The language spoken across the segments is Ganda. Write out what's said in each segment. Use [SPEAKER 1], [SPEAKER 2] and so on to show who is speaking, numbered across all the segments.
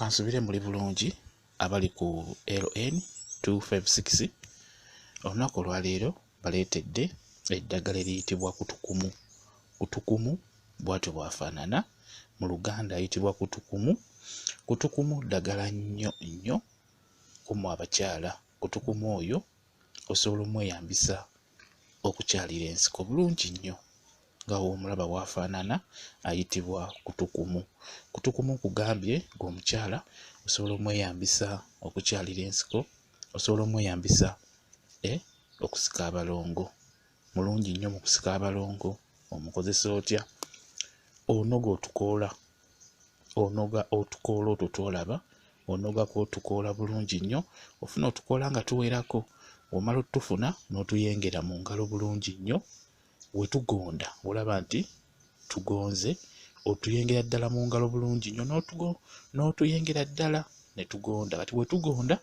[SPEAKER 1] Kansubire muli bulungi abali ku LN 256. Olunaku olwaleero baleetedde eddagala eriyitibwa kutukumu. Kutukumu bw'atyo bwafaanana, mu Luganda ayitibwa kutukumu. Kutukumu ddagala nnyo kumu abakyala. Kutukumu oyo osobola omweyambisa okukyalira ensiko bulungi nnyo. Nga w'omulaba bw'afaanana ayitibwa kutukumu. Kutukumu kugambye ng'omukyala osobola omweyambisa okukyalira ensiko, osobola omweyambisa okusika abalongo. Mulungi nnyo mu kusika abalongo. Omukozesa otya? Onoga otukoola. Onoga otukoola otwo tw'olaba, onogako otukoola bulungi nnyo, ofuna otukoola nga tuwerako. Omala otufuna n'otuyengera mu ngalo bulungi nnyo. We tugonda olaba nti tugonze, otuyengera ddala mu ngalo bulungi nnyo, n'otuyengera ddala ne tugonda. Kati we tugonda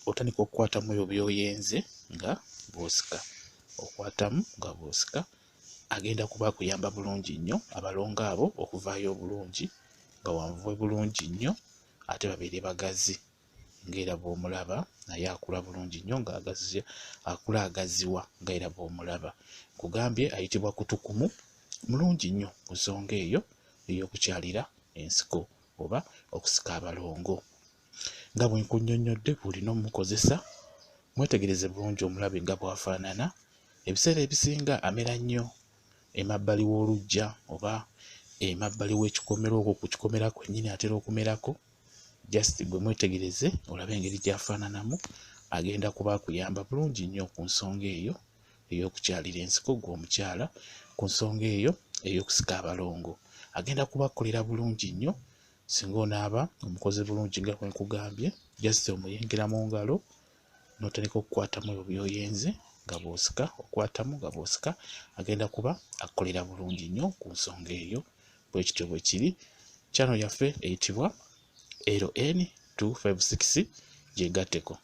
[SPEAKER 1] otandika okukwatamu ebyo by'oyenze nga bw'osika. Okwatamu nga bw'osika, agenda kuba akuyamba bulungi nnyo abalongo abo okuvaayo obulungi, nga wanvuwe bulungi nnyo, ate babeere bagazi. Ng'era bw'omulaba naye akula bulungi nnyo akula agaziwa ng'era bw'omulaba. Kugambye ayitibwa kutukumu, mulungi nnyo ku nsonga eyo ey'okukyalira ensiko oba okusika abalongo. Nga bwe nkunnyonnyodde bw'olina omukozesa, mwetegereze bulungi omulabe nga bw'afaanana. Ebiseera ebisinga amera nnyo emabbali w'oluggya oba emabbali w'ekikomero, okwo ku kikomera kwennyini atera okumerako. Just gwe mwetegereze olabe engeri gy'afaananamu, agenda kuba akuyamba bulungi nnyo ku nsonga eyo ey'okukyalira ensiko gw'omukyala, ku nsonga eyo ey'okusika abalongo. Agenda kuba akkolera bulungi nnyo singa onaaba omukozi bulungi nga bwe nkugambye. Just omuyengera mu ngalo n'otandika okukwatamu ebyo by'oyenze nga bw'osika, okwatamu nga bw'osika, agenda kuba akkolera bulungi nnyo ku nsonga eyo. Bwe kityo bwe kiri. Channel yaffe eyitibwa LN 256, gyegatteko.